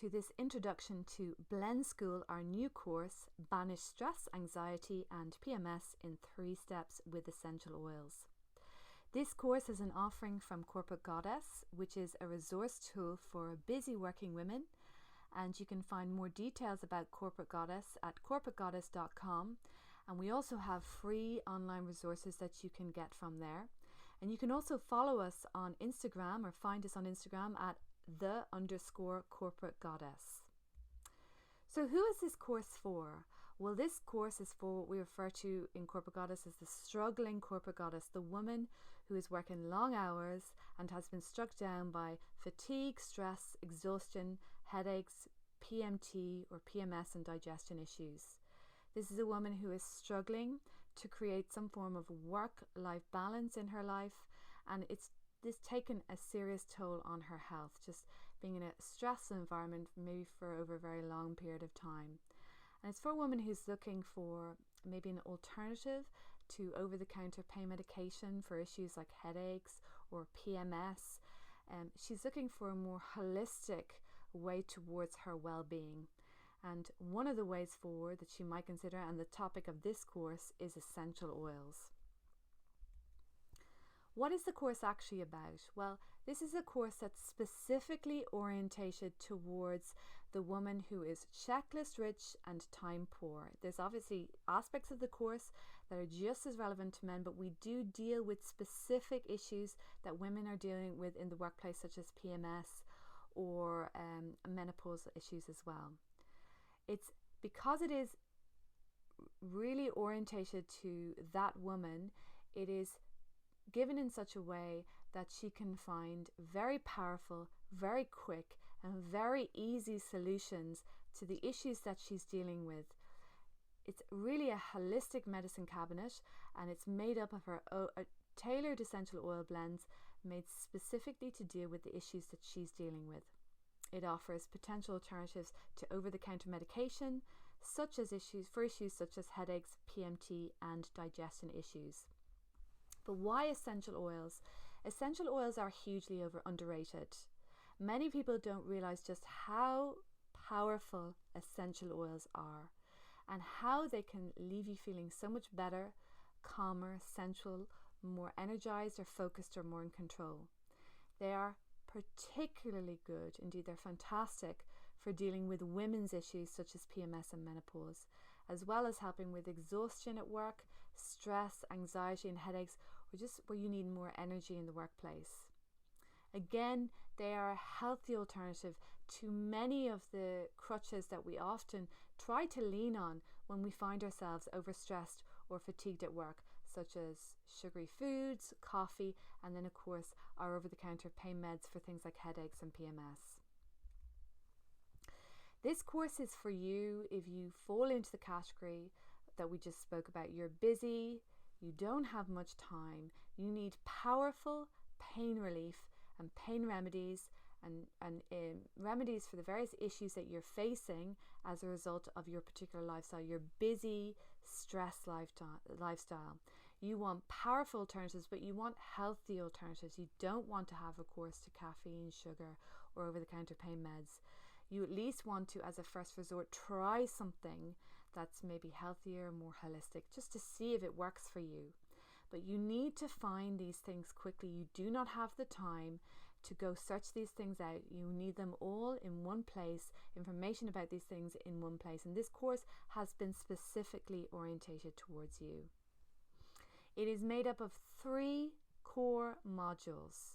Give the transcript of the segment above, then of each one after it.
to this introduction to Blend School, our new course, Banish Stress, Anxiety and PMS in 3 steps with essential oils. This course is an offering from Corporate Goddess, which is a resource tool for busy working women, and you can find more details about Corporate Goddess at corporategoddess.com, and we also have free online resources that you can get from there. And you can also follow us on Instagram or find us on Instagram at _corporate goddess. So who is this course for? Well, this course is for what we refer to in Corporate Goddess as the struggling corporate goddess, the woman who is working long hours and has been struck down by fatigue, stress, exhaustion, headaches, PMT or PMS and digestion issues. This is a woman who is struggling to create some form of work-life balance in her life, and it's taken a serious toll on her health, just being in a stressful environment maybe for over a very long period of time. And it's for a woman who's looking for maybe an alternative to over-the-counter pain medication for issues like headaches or PMS. She's looking for a more holistic way towards her well-being. And one of the ways forward that she might consider, and the topic of this course, is essential oils. What is the course actually about? Well, this is a course that's specifically orientated towards the woman who is checklist rich and time poor. There's obviously aspects of the course that are just as relevant to men, but we do deal with specific issues that women are dealing with in the workplace, such as PMS or menopausal issues as well. It's because it is really orientated to that woman, it is given in such a way that she can find very powerful, very quick and very easy solutions to the issues that she's dealing with. It's really a holistic medicine cabinet, and it's made up of her tailored essential oil blends made specifically to deal with the issues that she's dealing with. It offers potential alternatives to over-the-counter medication, such as issues such as headaches, PMT and digestion issues. But why essential oils? Essential oils are hugely underrated. Many people don't realize just how powerful essential oils are and how they can leave you feeling so much better, calmer, central, more energized or focused or more in control. They are particularly good, indeed they're fantastic, for dealing with women's issues such as PMS and menopause, as well as helping with exhaustion at work, stress, anxiety and headaches, or just where you need more energy in the workplace. Again, they are a healthy alternative to many of the crutches that we often try to lean on when we find ourselves overstressed or fatigued at work, such as sugary foods, coffee, and then of course our over-the-counter pain meds for things like headaches and PMS. This course is for you if you fall into the category that we just spoke about. You're busy, you don't have much time, you need powerful pain relief and pain remedies and remedies for the various issues that you're facing as a result of your particular lifestyle, your busy, stress lifestyle. You want powerful alternatives, but you want healthy alternatives. You don't want to have recourse to caffeine, sugar, or over-the-counter pain meds. You at least want to, as a first resort, try something that's maybe healthier, more holistic, just to see if it works for you. But you need to find these things quickly. You do not have the time to go search these things out. You need them all in one place, information about these things in one place. And this course has been specifically orientated towards you. It is made up of 3 core modules.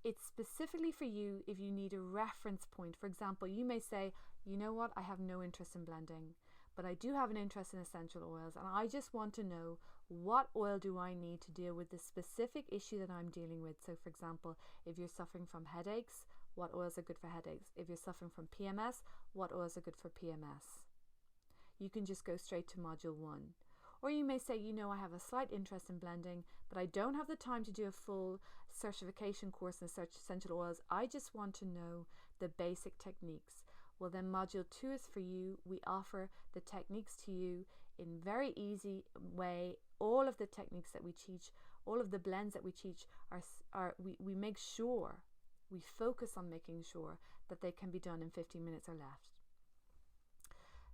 It's specifically for you if you need a reference point. For example, you may say, you know what, I have no interest in blending, but I do have an interest in essential oils, and I just want to know what oil do I need to deal with the specific issue that I'm dealing with. So for example, if you're suffering from headaches, what oils are good for headaches? If you're suffering from PMS, what oils are good for PMS? You can just go straight to module 1. Or you may say, you know, I have a slight interest in blending, but I don't have the time to do a full certification course in essential oils. I just want to know the basic techniques. Well, then module 2 is for you. We offer the techniques to you in very easy way. All of the techniques that we teach, all of the blends that we teach we make sure we focus on making sure that they can be done in 15 minutes or less.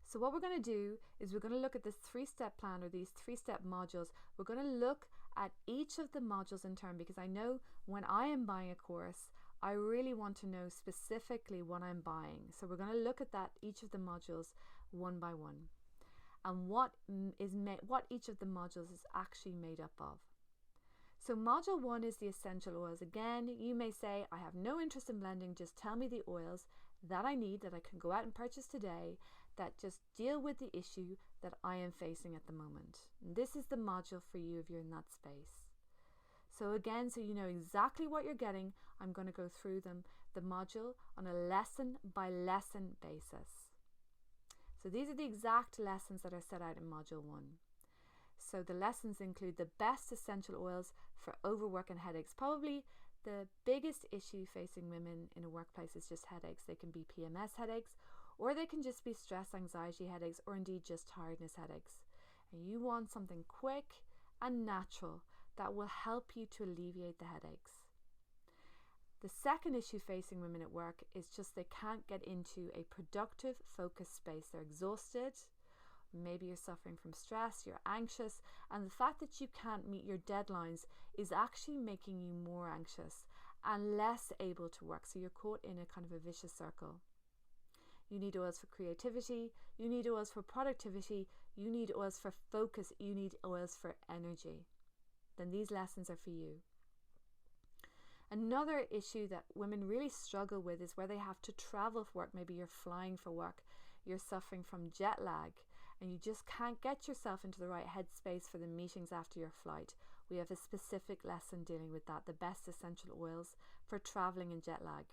So what we're going to do is we're going to look at this 3-step plan, or these 3-step modules. We're going to look at each of the modules in turn, because I know when I am buying a course, I really want to know specifically what I'm buying. So we're going to look at that, each of the modules one by one, and what each of the modules is actually made up of. So module 1 is the essential oils. Again, you may say, I have no interest in blending, just tell me the oils that I need, that I can go out and purchase today, that just deal with the issue that I am facing at the moment. And this is the module for you if you're in that space. So again, so you know exactly what you're getting, I'm going to go through the module on a lesson by lesson basis. So these are the exact lessons that are set out in module 1. So the lessons include the best essential oils for overwork and headaches. Probably the biggest issue facing women in a workplace is just headaches. They can be PMS headaches, or they can just be stress, anxiety headaches, or indeed just tiredness headaches. And you want something quick and natural that will help you to alleviate the headaches. The second issue facing women at work is just they can't get into a productive, focused space. They're exhausted. Maybe you're suffering from stress, you're anxious, and the fact that you can't meet your deadlines is actually making you more anxious and less able to work. So you're caught in a kind of a vicious circle. You need oils for creativity, you need oils for productivity, you need oils for focus, you need oils for energy. Then these lessons are for you. Another issue that women really struggle with is where they have to travel for work. Maybe you're flying for work, you're suffering from jet lag, and you just can't get yourself into the right headspace for the meetings after your flight. We have a specific lesson dealing with that, the best essential oils for traveling and jet lag.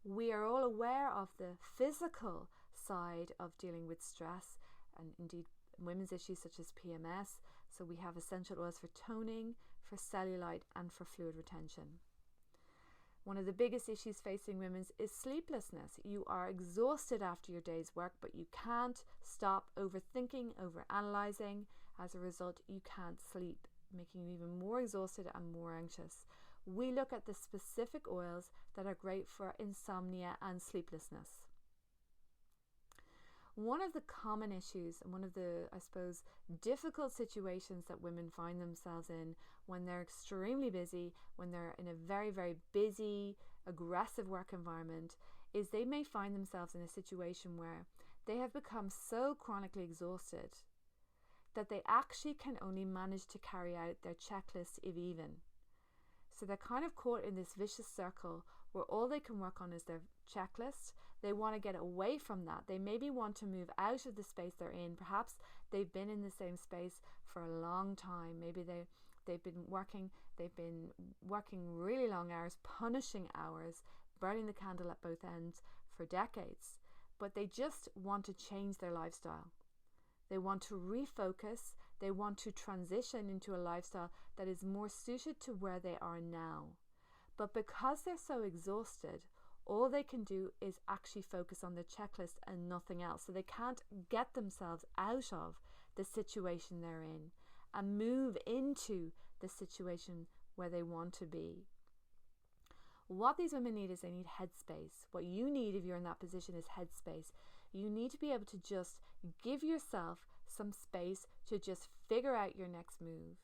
We are all aware of the physical side of dealing with stress and indeed women's issues such as PMS. So we have essential oils for toning, for cellulite, and for fluid retention. One of the biggest issues facing women is sleeplessness. You are exhausted after your day's work, but you can't stop overthinking, overanalyzing. As a result, you can't sleep, making you even more exhausted and more anxious. We look at the specific oils that are great for insomnia and sleeplessness. One of the common issues and one of the, I suppose, difficult situations that women find themselves in when they're extremely busy, when they're in a very, very busy, aggressive work environment, is they may find themselves in a situation where they have become so chronically exhausted that they actually can only manage to carry out their checklist, if even. So they're kind of caught in this vicious circle where all they can work on is their checklist. They want to get away from that. They maybe want to move out of the space they're in. Perhaps they've been in the same space for a long time. Maybe they've been working really long hours, punishing hours, burning the candle at both ends for decades. But they just want to change their lifestyle. They want to refocus. They want to transition into a lifestyle that is more suited to where they are now. But because they're so exhausted, all they can do is actually focus on the checklist and nothing else. So they can't get themselves out of the situation they're in and move into the situation where they want to be. What these women need is they need headspace. What you need if you're in that position is headspace. You need to be able to just give yourself some space to just figure out your next move.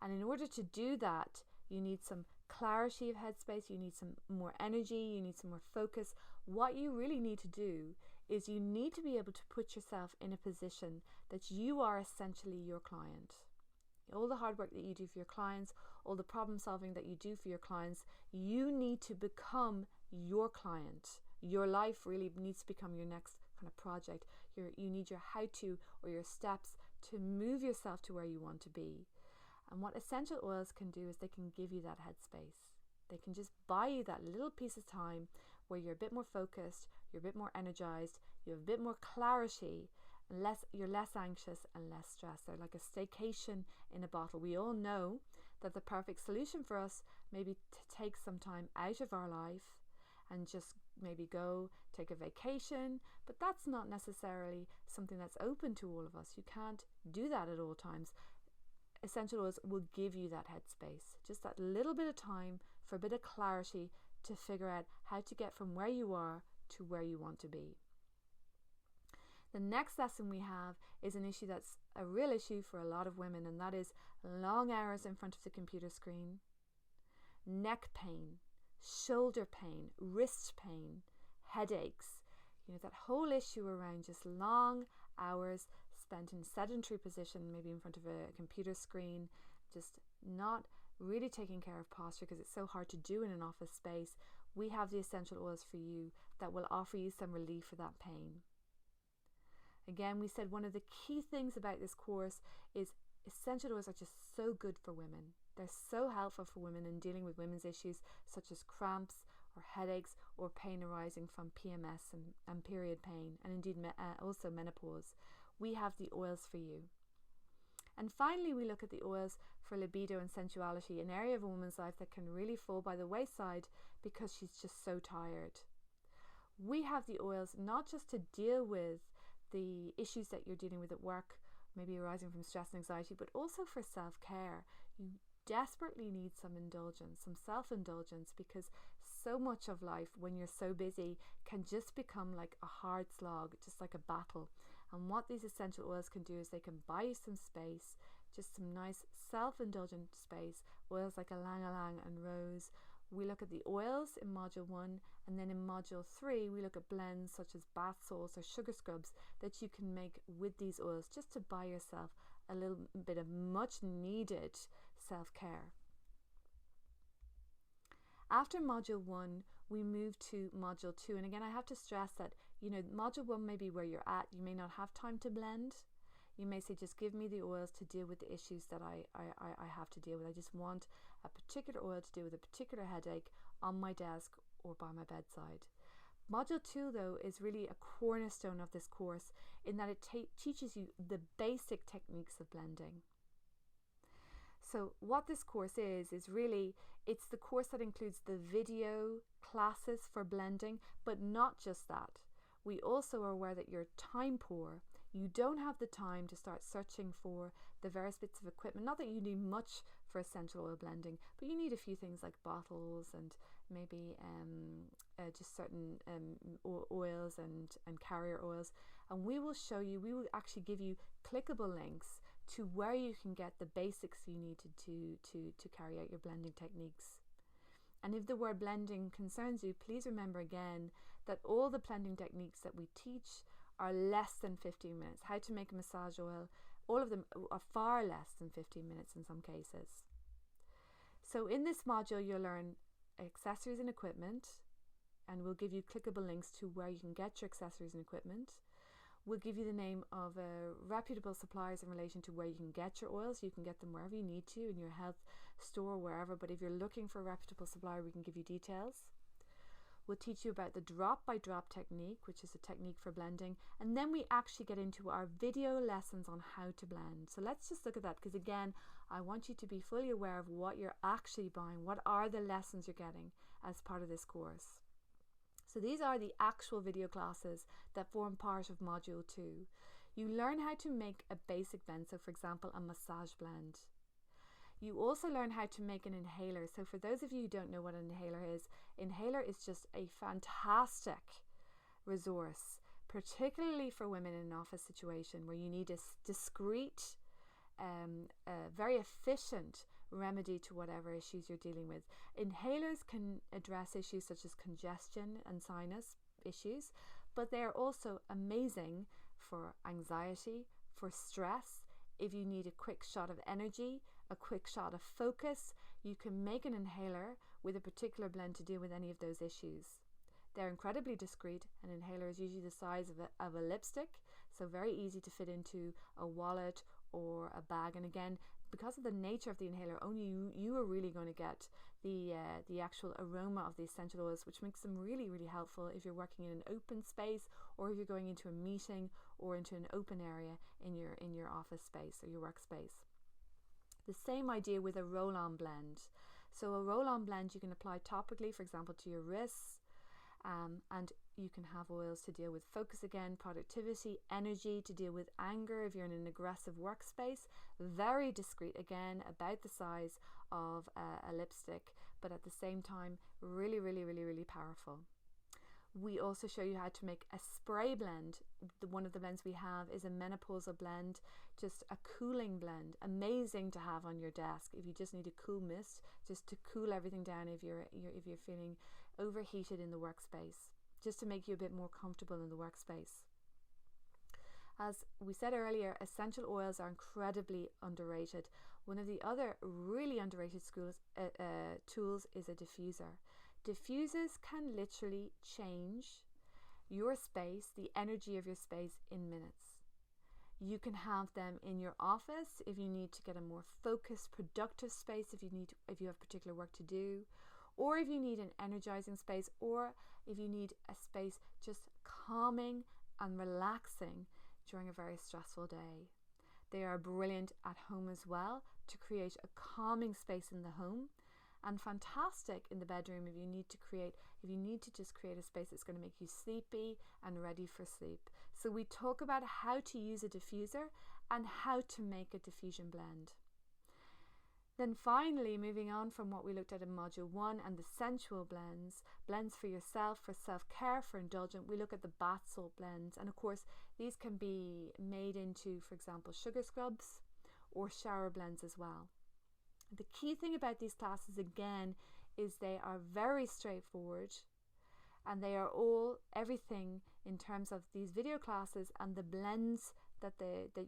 And in order to do that, you need some clarity of headspace, you need some more energy, you need some more focus. What you really need to do is you need to be able to put yourself in a position that you are essentially your client. All the hard work that you do for your clients, all the problem solving that you do for your clients, you need to become your client. Your life really needs to become your next kind of project. You need your how-to or your steps to move yourself to where you want to be. And what essential oils can do is they can give you that headspace. They can just buy you that little piece of time where you're a bit more focused, you're a bit more energized, you have a bit more clarity, and you're less anxious and less stressed. They're like a staycation in a bottle. We all know that the perfect solution for us may be to take some time out of our life and just maybe go take a vacation, but that's not necessarily something that's open to all of us. You can't do that at all times. Essential oils will give you that headspace, just that little bit of time for a bit of clarity to figure out how to get from where you are to where you want to be. The next lesson we have is an issue that's a real issue for a lot of women, and that is long hours in front of the computer screen, neck pain, shoulder pain, wrist pain, headaches. That whole issue around just long hours spent in sedentary position, maybe in front of a computer screen, just not really taking care of posture because it's so hard to do in an office space. We have the essential oils for you that will offer you some relief for that pain. Again, we said one of the key things about this course is essential oils are just so good for women. They're so helpful for women in dealing with women's issues such as cramps or headaches or pain arising from PMS and period pain, and indeed also menopause. We have the oils for you. And finally, we look at the oils for libido and sensuality, an area of a woman's life that can really fall by the wayside because she's just so tired. We have the oils not just to deal with the issues that you're dealing with at work, maybe arising from stress and anxiety, but also for self-care. You desperately need some indulgence, some self-indulgence, because so much of life when you're so busy can just become like a hard slog, just like a battle. And what these essential oils can do is they can buy you some space, just some nice self-indulgent space, oils like ylang ylang and rose. We look at the oils in module 1, and then in module 3 we look at blends such as bath salts or sugar scrubs that you can make with these oils just to buy yourself a little bit of much needed self-care. After module 1 we move to module 2, and again I have to stress that module 1 may be where you're at. You may not have time to blend. You may say, just give me the oils to deal with the issues that I have to deal with. I just want a particular oil to deal with a particular headache on my desk or by my bedside. Module 2, though, is really a cornerstone of this course in that it teaches you the basic techniques of blending. So what this course is really, it's the course that includes the video classes for blending, but not just that. We also are aware that you're time poor. You don't have the time to start searching for the various bits of equipment. Not that you need much for essential oil blending, but you need a few things like bottles and maybe just certain oils and carrier oils. And we will show you, we will actually give you clickable links to where you can get the basics you need to carry out your blending techniques. And if the word blending concerns you, please remember again that all the blending techniques that we teach are less than 15 minutes. How to make a massage oil, all of them are far less than 15 minutes in some cases. So in this module you'll learn accessories and equipment, and we'll give you clickable links to where you can get your accessories and equipment. We'll give you the name of reputable suppliers in relation to where you can get your oils. You can get them wherever you need to, in your health store, wherever, but if you're looking for a reputable supplier, we can give you details. We'll teach you about the drop-by-drop technique, which is a technique for blending, and then we actually get into our video lessons on how to blend. So let's just look at that, because again, I want you to be fully aware of what you're actually buying. What are the lessons you're getting as part of this course? So these are the actual video classes that form part of module 2. You learn how to make a basic blend, so for example, a massage blend. You also learn how to make an inhaler. So for those of you who don't know what an inhaler is just a fantastic resource, particularly for women in an office situation where you need a discreet, very efficient remedy to whatever issues you're dealing with. Inhalers can address issues such as congestion and sinus issues, but they are also amazing for anxiety, for stress. If you need a quick shot of energy, a quick shot of focus, you can make an inhaler with a particular blend to deal with any of those issues. They're incredibly discreet. An inhaler is usually the size of a lipstick, so very easy to fit into a wallet or a bag. And again, because of the nature of the inhaler, only you are really going to get the actual aroma of the essential oils, which makes them really, really helpful if you're working in an open space, or if you're going into a meeting or into an open area in your office space or your workspace. The same idea with a roll-on blend. So a roll-on blend you can apply topically, for example, to your wrists, and you can have oils to deal with focus again, productivity, energy, to deal with anger if you're in an aggressive workspace. Very discreet again, about the size of a lipstick, but at the same time, really, really, really, really powerful. We also show you how to make a spray blend. One of the blends we have is a menopausal blend, just a cooling blend, amazing to have on your desk if you just need a cool mist, just to cool everything down if you're feeling overheated in the workspace, just to make you a bit more comfortable in the workspace. As we said earlier, essential oils are incredibly underrated. One of the other really underrated tools is a diffuser. Diffusers can literally change your space, the energy of your space, in minutes. You can have them in your office if you need to get a more focused, productive space, if you have particular work to do, or if you need an energizing space, or if you need a space just calming and relaxing during a very stressful day. They are brilliant at home as well to create a calming space in the home, and fantastic in the bedroom if you need to just create a space that's going to make you sleepy and ready for sleep. So we talk about how to use a diffuser and how to make a diffusion blend. Then finally, moving on from what we looked at in module 1 and the sensual blends for yourself, for self-care, for indulgent, we look at the bath salt blends. And of course, these can be made into, for example, sugar scrubs or shower blends as well. The key thing about these classes, again, is they are very straightforward, and they are everything in terms of these video classes, and the blends that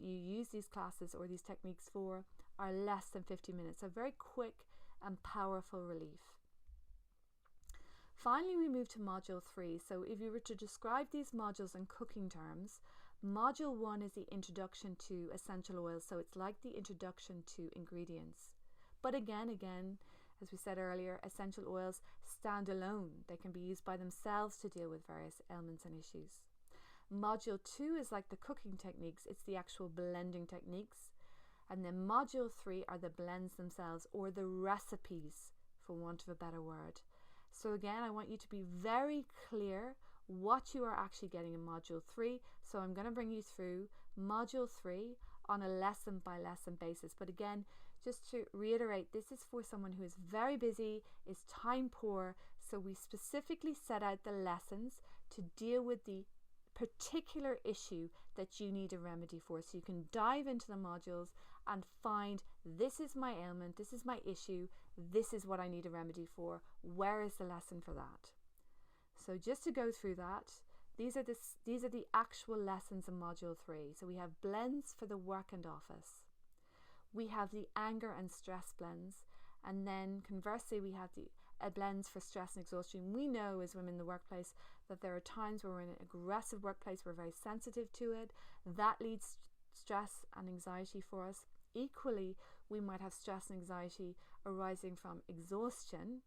you use these classes or these techniques for are less than 50 minutes. So very quick and powerful relief. Finally, we move to module 3. So if you were to describe these modules in cooking terms, module 1 is the introduction to essential oils. So it's like the introduction to ingredients. But again, as we said earlier, essential oils stand alone. They can be used by themselves to deal with various ailments and issues. Module 2 is like the cooking techniques. It's the actual blending techniques. And then module 3 are the blends themselves, or the recipes, for want of a better word. So again, I want you to be very clear what you are actually getting in module 3. So I'm going to bring you through module 3 on a lesson by lesson basis. But again, just to reiterate, this is for someone who is very busy, is time poor. So we specifically set out the lessons to deal with the particular issue that you need a remedy for. So you can dive into the modules and find, this is my ailment, this is my issue, this is what I need a remedy for. Where is the lesson for that? So just to go through that, these are the actual lessons in module 3. So we have blends for the work and office. We have the anger and stress blends, and then conversely we have the blends for stress and exhaustion. We know as women in the workplace that there are times where we're in an aggressive workplace, we're very sensitive to it. That leads stress and anxiety for us. Equally, we might have stress and anxiety arising from exhaustion,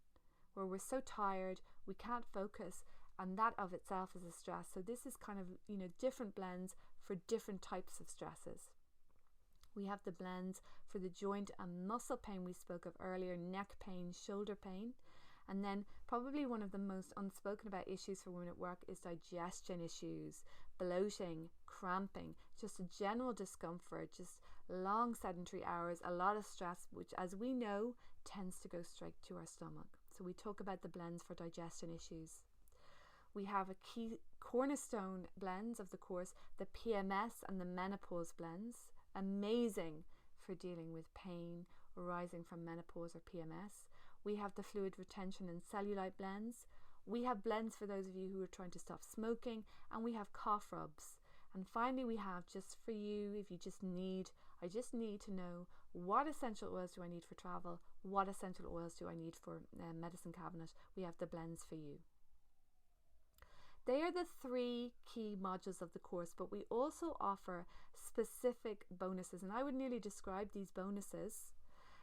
where we're so tired we can't focus, and that of itself is a stress. So this is kind of, different blends for different types of stresses. We have the blends for the joint and muscle pain we spoke of earlier, neck pain, shoulder pain. And then probably one of the most unspoken about issues for women at work is digestion issues, bloating, cramping, just a general discomfort, just long sedentary hours, a lot of stress, which as we know tends to go straight to our stomach. So we talk about the blends for digestion issues. We have a key cornerstone blends of the course, the PMS and the menopause blends. Amazing for dealing with pain arising from menopause or PMS. We have the fluid retention and cellulite blends. We have blends for those of you who are trying to stop smoking, and we have cough rubs. And finally, we have just for you, if you I just need to know, what essential oils do I need for travel? What essential oils do I need for medicine cabinet? We have the blends for you. They are the 3 key modules of the course, but we also offer specific bonuses, and I would nearly describe these bonuses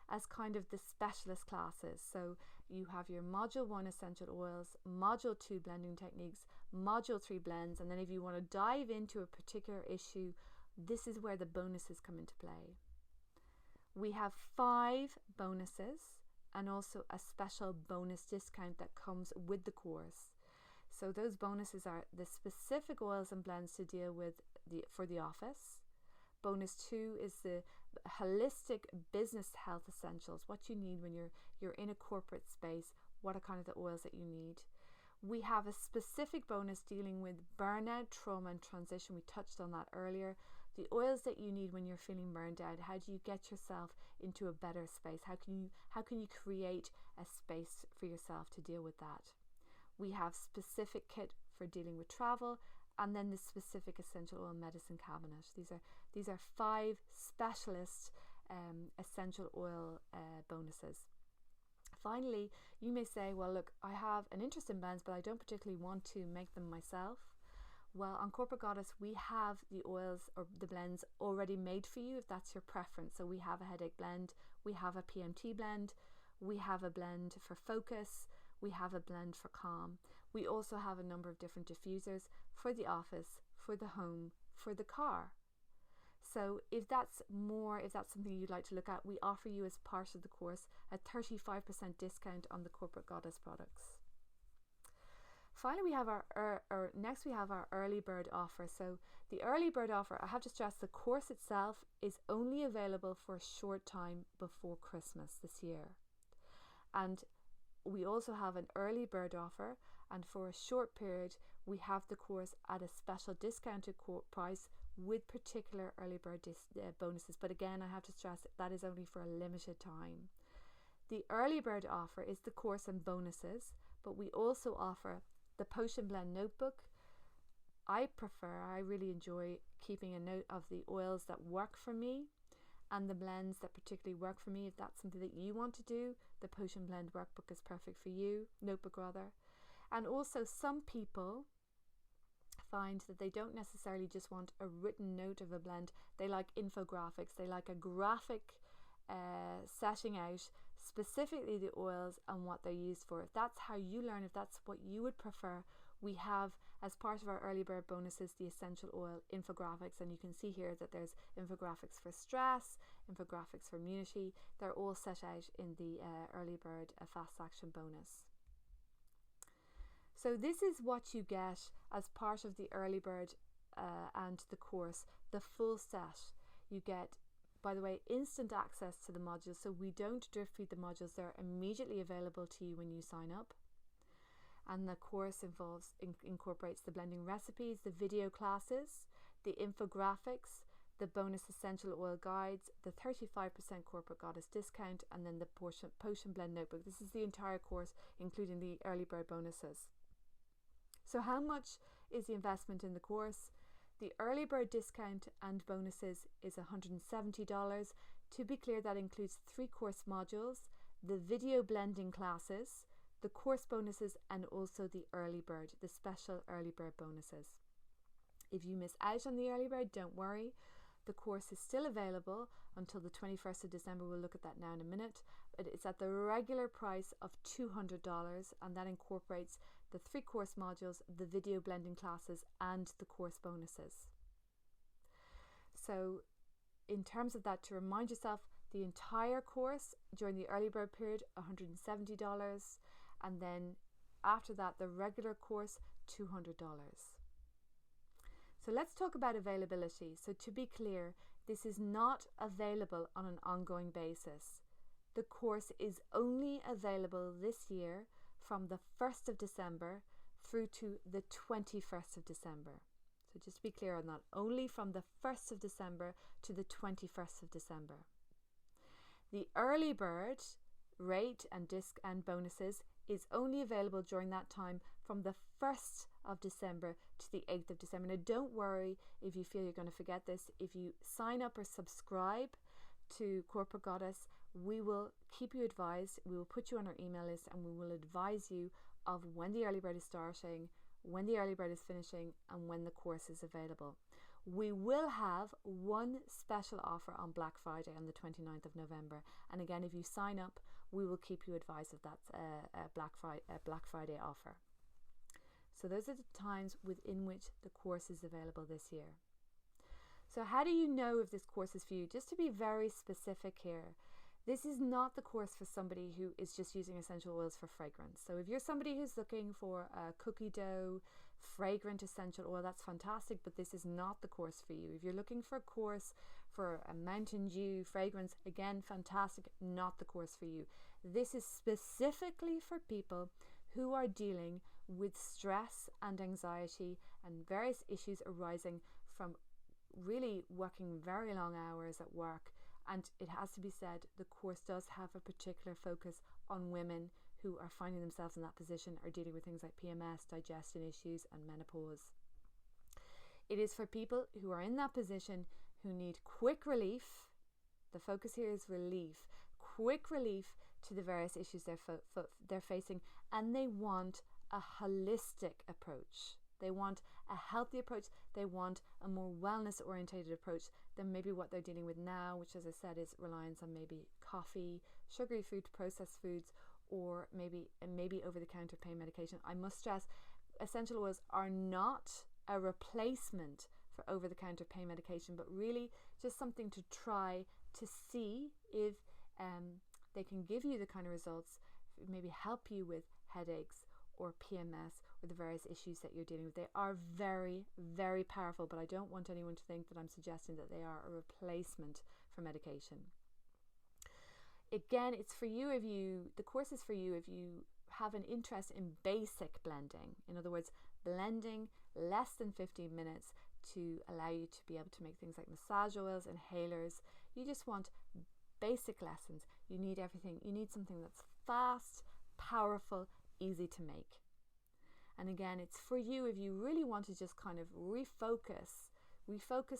as kind of the specialist classes. So you have your module 1 essential oils, module 2 blending techniques, module 3 blends, and then if you want to dive into a particular issue, this is where the bonuses come into play. We have 5 bonuses and also a special bonus discount that comes with the course. So those bonuses are the specific oils and blends to deal with for the office. Bonus 2 is the holistic business health essentials, what you need when you're in a corporate space, what are kind of the oils that you need. We have a specific bonus dealing with burnout, trauma and transition. We touched on that earlier. The oils that you need when you're feeling burned out. How do you get yourself into a better space? How can you create a space for yourself to deal with that? We have specific kit for dealing with travel, and then the specific essential oil medicine cabinet. These are 5 specialist essential oil bonuses. Finally, you may say, well, look, I have an interest in blends, but I don't particularly want to make them myself. Well, on Corporate Goddess, we have the oils or the blends already made for you if that's your preference. So we have a headache blend, we have a PMT blend, we have a blend for focus, we have a blend for calm. We also have a number of different diffusers for the office, for the home, for the car. So if that's something you'd like to look at, we offer you as part of the course a 35% discount on the Corporate Goddess products. Finally, we have next we have our early bird offer. So the early bird offer, I have to stress, the course itself is only available for a short time before Christmas this year. And we also have an early bird offer, and for a short period we have the course at a special discounted price with particular early bird bonuses. But again, I have to stress that is only for a limited time. The early bird offer is the course and bonuses, but we also offer the Potion Blend notebook. I really enjoy keeping a note of the oils that work for me and the blends that particularly work for me. If that's something that you want to do, the Potion Blend workbook is perfect for you, notebook rather. And also some people find that they don't necessarily just want a written note of a blend. They like infographics. They like a graphic setting out specifically the oils and what they're used for. If that's how you learn, if that's what you would prefer, we have as part of our early bird bonuses the essential oil infographics, and you can see here that there's infographics for stress, infographics for immunity. They're all set out in the early bird fast action bonus. So this is what you get as part of the early bird and the course, the full set. You get, by the way, instant access to the modules. So we don't drip feed the modules. They're immediately available to you when you sign up. And the course incorporates the blending recipes, the video classes, the infographics, the bonus essential oil guides, the 35% Corporate Goddess discount, and then the Potion Blend notebook. This is the entire course, including the early bird bonuses. So how much is the investment in the course? The early bird discount and bonuses is $170. To be clear, that includes 3 course modules, the video blending classes, the course bonuses, and also the early bird, the special early bird bonuses. If you miss out on the early bird, don't worry. The course is still available until the 21st of December. We'll look at that now in a minute. But it's at the regular price of $200, and that incorporates the 3 course modules, the video blending classes, and the course bonuses. So in terms of that, to remind yourself, the entire course during the early bird period, $170, and then after that, the regular course, $200. So let's talk about availability. So to be clear, this is not available on an ongoing basis. The course is only available this year from the 1st of December through to the 21st of December. So just to be clear on that, only from the 1st of December to the 21st of December. The early bird rate and disc and bonuses is only available during that time from the 1st of December to the 8th of December. Now don't worry if you feel you're going to forget this. If you sign up or subscribe to Corporate Goddess, we will keep you advised. We will put you on our email list, and we will advise you of when the early bird is starting, when the early bird is finishing, and when the course is available. We will have one special offer on Black Friday on the 29th of November. And again, if you sign up, we will keep you advised of that Black Friday offer. So those are the times within which the course is available this year. So how do you know if this course is for you? Just to be very specific here, this is not the course for somebody who is just using essential oils for fragrance. So if you're somebody who's looking for a cookie dough fragrant essential oil, that's fantastic, but this is not the course for you. If you're looking for a course for a Mountain Dew fragrance, again, fantastic, not the course for you. This is specifically for people who are dealing with stress and anxiety and various issues arising from really working very long hours at work. And it has to be said, the course does have a particular focus on women who are finding themselves in that position, or dealing with things like PMS, digestion issues, and menopause. It is for people who are in that position who need quick relief. The focus here is relief, quick relief to the various issues they're facing, and they want a holistic approach. They want a healthy approach. They want a more wellness orientated approach than maybe what they're dealing with now, which, as I said, is reliance on maybe coffee, sugary food, processed foods, or maybe over-the-counter pain medication. I must stress, essential oils are not a replacement for over-the-counter pain medication, but really just something to try to see if they can give you the kind of results, maybe help you with headaches or PMS or the various issues that you're dealing with. They are very, very powerful, but I don't want anyone to think that I'm suggesting that they are a replacement for medication. Again, it's for you the course is for you if you have an interest in basic blending. In other words, blending less than 15 minutes to allow you to be able to make things like massage oils, inhalers. You just want basic lessons. You need everything. You need something that's fast, powerful, easy to make. And again, it's for you if you really want to just kind of refocus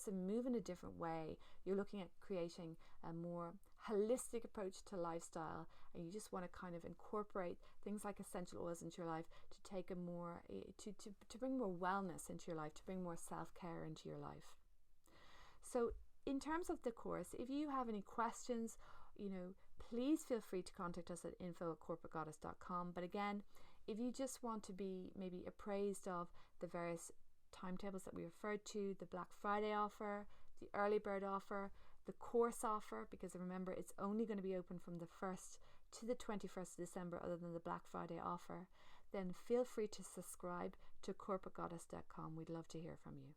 and move in a different way. You're looking at creating a more holistic approach to lifestyle, and you just want to kind of incorporate things like essential oils into your life to take a more to bring more wellness into your life, to bring more self-care into your life. So in terms of the course, if you have any questions, please feel free to contact us at info@corporategoddess.com. But again, if you just want to be maybe appraised of the various timetables that we referred to, the Black Friday offer, the early bird offer, the course offer, because remember, it's only going to be open from the 1st to the 21st of December other than the Black Friday offer, then feel free to subscribe to corporategoddess.com. We'd love to hear from you.